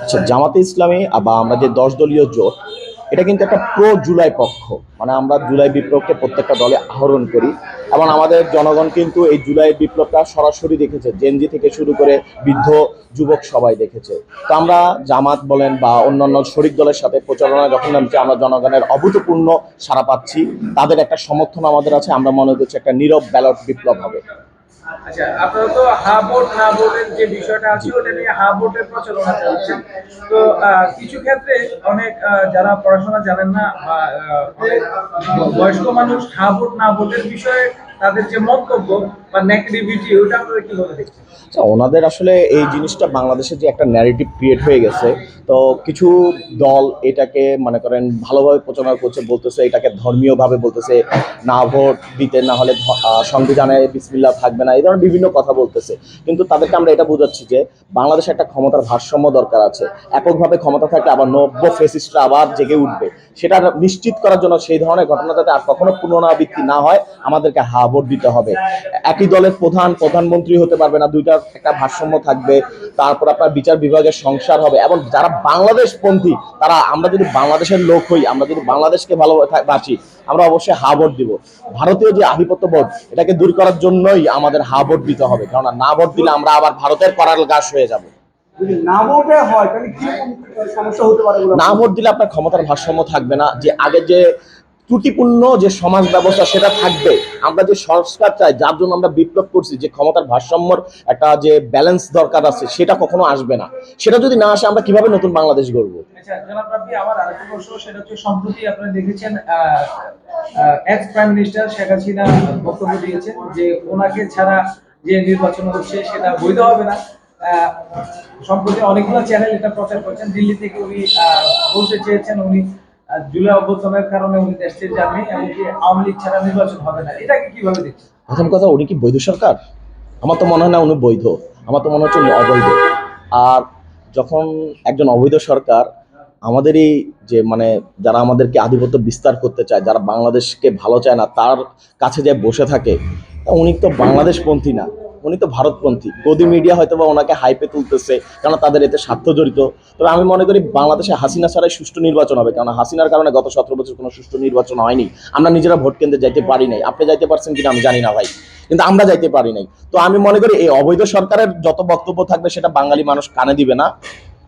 আচ্ছা, জামাতে ইসলামী বা আমরা যে 10 দলীয় জোট, এটা কিন্তু একটা প্রো জুলাই পক্ষ। মানে আমরা জুলাই বিপ্লবকে প্রত্যেকটা দলে আহরণ করি এবং আমাদের জনগণ কিন্তু এই জুলাই বিপ্লবটা সরাসরি দেখেছে, জেনজি থেকে শুরু করে বৃদ্ধ যুবক সবাই দেখেছে। তো আমরা জামাত বলেন বা অন্যান্য শরিক দলের সাথে প্রচারণা যখন নামছে, আমরা জনগণের অভূতপূর্ণ সাড়া পাচ্ছি। তাদের একটা সমর্থন আমাদের আছে, আমরা মনে করছি একটা নীরব ব্যালট বিপ্লব হবে। আচ্ছা, আপনারা তো হা ভোট না ভোটের যে বিষয়টা আছে ওটা নিয়ে হা ভোটের প্রচারণা চালাচ্ছে। তো কিছু ক্ষেত্রে অনেক যারা পড়াশোনা জানেন না বা অনেক বয়স্ক মানুষ হা ভোট না ভোটের বিষয়ে তাদের যে মন্তব্য বা নেগেটিভিটি ওটা আপনারা কিভাবে দেখছেন? আচ্ছা, ওনাদের আসলে এই জিনিসটা বাংলাদেশে যে একটা ন্যারেটিভ ক্রিয়েট হয়ে গেছে। তো কিছু দল এটাকে মনে করেন ভালোভাবে প্রচারণা করছে, বলতেছে এটাকে ধর্মীয়ভাবে বলতেছে, না ভোট দিতে না হলে সংবিধানে বিসমিল্লাহ থাকবে না, এই ধরনের বিভিন্ন কথা বলতেছে। কিন্তু তাদেরকে আমরা এটা বোঝাচ্ছি যে বাংলাদেশে একটা ক্ষমতার ভারসাম্য দরকার আছে। এককভাবে ক্ষমতা থাকলে আবার নব্য ফেসিস্টরা আবার জেগে উঠবে, সেটা নিশ্চিত করার জন্য সেই ধরনের ঘটনা যাতে আর কখনো পুনরাবৃত্তি না হয়, আমাদেরকে হা ভোট দিতে হবে। একই দলের প্রধানমন্ত্রী হতে পারবে না, দুইটা একটা ভারসাম্য থাকবে। তারপর আপনার বিচার বিভাগের সংস্কার হবে এবং যারা বাংলাদেশ পন্থী তারা, আমরা যদি বাংলাদেশের লোক হই, আমরা যদি বাংলাদেশকে ভালোবাসি, আমরা অবশ্যই হা ভোট দিব। ভারতীয় যে আধিপত্যবোধ, এটাকে দূর করার জন্যই আমাদের হা ভোট দিতে হবে, কারণ না ভোট দিলে আমরা আবার ভারতের করাল গাছ হয়ে যাব। যদি না ভোটে হয় তাহলে কি সমস্যা হতে পারে? না ভোট দিলে আপনার ক্ষমতার ভারসাম্য থাকবে না, যে আগে যে ত্রুটিপূর্ণ যে সমাজ ব্যবস্থা সেটা থাকবে। আমরা যে সংস্কার চাই, যার জন্য আমরা বিপ্লব করছি, যে ক্ষমতার ভারসাম্যর একটা যে ব্যালেন্স দরকার আছে, সেটা কখনো আসবে না। সেটা যদি না আসে, আমরা কিভাবে নতুন বাংলাদেশ গড়বো? আচ্ছা জনাব রাব্বি, আমার আরেকটা প্রশ্ন, সেটা হচ্ছে সম্প্রতি আপনারা দেখেছেন x prime minister Sheikh Hasina বক্তব্য দিয়েছেন যে ওনাকে ছাড়া যে নির্বাচন হচ্ছে সেটা বৈধ হবে না। আহ, সম্প্রতি অনেকগুলো চ্যানেল এটা প্রচার করছেন। দিল্লি থেকে উনি বলতে চেয়েছেন উনি জুলাই অভ্যুত্থানের কারণে উনি দেশ ছেড়ে যাননি, এমনকি আওয়ামী লীগ ছাড়া নির্বাচন হবে না। এটাকে কিভাবে দেখছেন? প্রথম কথা, উনি কি বৈধ সরকার? আমার তো মনে হয় না উনি বৈধ, আমার তো মনে হচ্ছে উনি অবৈধ। আর যখন একজন অবৈধ সরকার আমাদেরই যে মানে যারা আমাদেরকে আধিপত্য বিস্তার করতে চায়, যারা বাংলাদেশকে ভালো চায় না, তার কাছে যে বসে থাকে, তা উনি তো বাংলাদেশপন্থী না, উনি তো ভারতপন্থী। গদি মিডিয়া হয়তো বা ওনাকে হাইপে তুলতেছে, কারণ তাদের এতে স্বার্থ জড়িত। তবে আমি মনে করি বাংলাদেশে হাসিনা ছাড়াই সুষ্ঠু নির্বাচন হবে, কারণ হাসিনার কারণে গত 17 বছর কোনো সুষ্ঠু নির্বাচন হয়নি। আমরা নিজেরা ভোট কেন্দ্রে যাইতে পারি নাই, আপনি যাইতে পারছেন কিনা আমি জানি না ভাই, কিন্তু আমরা যাইতে পারি নাই। তো আমি মনে করি এই অবৈধ সরকারের যত বক্তব্য থাকবে সেটা বাঙালি মানুষ কানে দিবে না।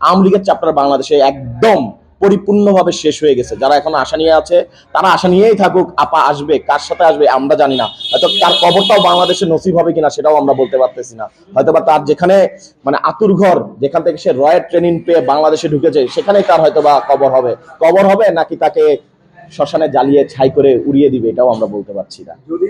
আওয়ামী লীগের চ্যাপ্টার বাংলাদেশে একদম পরিপূর্ণভাবে শেষ হয়ে গেছে। যারা এখন আশা নিয়ে আছে তারা আশা নিয়েই থাকুক। আপা আসবে, কার সাথে আসবে আমরা জানি না, হয়তো তার কবরটাও বাংলাদেশে নসিব হবে কিনা সেটাও আমরা বলতে পারতেছি না। হয়তো বা তার যেখানে মানে আতুর ঘর, যেখান থেকে সে রয়ের ট্রেনিং পেয়ে বাংলাদেশে ঢুকেছে, সেখানেই তার হয়তো বা কবর হবে নাকি তাকে শ্মশানে জ্বালিয়ে ছাই করে উড়িয়ে দিবে, এটাও আমরা বলতে পারছি না। যদি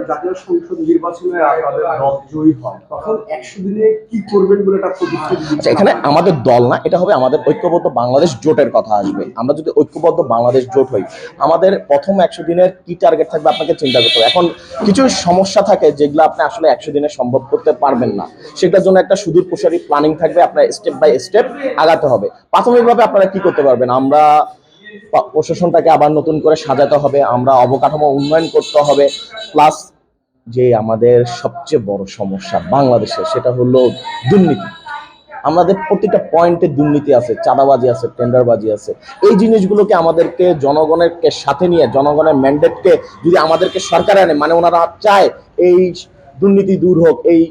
জাতীয় সংসদ নির্বাচনে আপনাদের দল জয়ী হয় তখন 100 দিনে কি করবেন বলে একটা প্রতিশ্রুতি আচ্ছা, দিচ্ছেন? এখানে আমাদের দল না, এটা হবে আমাদের ঐক্যবদ্ধ বাংলাদেশ জোটের কথা আসবে। আমরা যদি ঐক্যবদ্ধ বাংলাদেশ জোট হই, আমাদের প্রথম 100 দিনের কি টার্গেট থাকবে আপনাকে চিন্তা করতে হবে। এখন কিছু সমস্যা থাকে যেগুলো আপনি আসলে 100 দিনে সম্ভব করতে পারবেন না, সেটার জন্য একটা সুদূর প্রসারী প্ল্যানিং থাকবে, আপনার স্টেপ বাই স্টেপ আগাতে হবে। প্রাথমিকভাবে আপনারা কি করতে পারবেন? আমরা প্রশাসনটাকে আবার নতুন করে সাজাতে হবে, আমরা অবকাঠামো উন্নয়ন করতে হবে। প্লাস যে আমাদের সবচেয়ে বড় সমস্যা বাংলাদেশে, সেটা হলো দুর্নীতি। আমাদের প্রতিটা পয়েন্টে দুর্নীতি আছে, চাঁদাবাজি আছে, টেন্ডারবাজি আছে। এই জিনিসগুলোকে আমাদেরকে জনগণের সাথে নিয়ে, জনগণের ম্যান্ডেটকে যদি আমাদেরকে সরকারে আনে, মানে ওনারা চায় এই দুর্নীতি দূর হোক, এই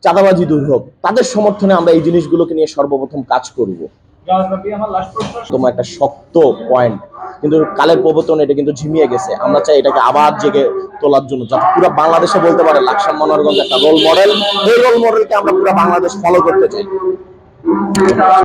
চাঁদাবাজি দূর হোক, তাদের সমর্থনে আমরা এই জিনিসগুলোকে নিয়ে সর্বপ্রথম কাজ করব। জনাব রাব্বি, আমার লাস্ট প্রশ্ন, তোমার একটা শক্ত পয়েন্ট, কিন্তু কালের প্রবর্তন এটা কিন্তু ঝিমিয়ে গেছে। আমরা চাই এটাকে আবার জেগে তোলার জন্য, যাতে পুরো বাংলাদেশে বলতে পারে লাকসাম মনোহরগঞ্জ একটা রোল মডেল। এই রোল মডেলকে আমরা পুরো বাংলাদেশ ফলো করতে চাই।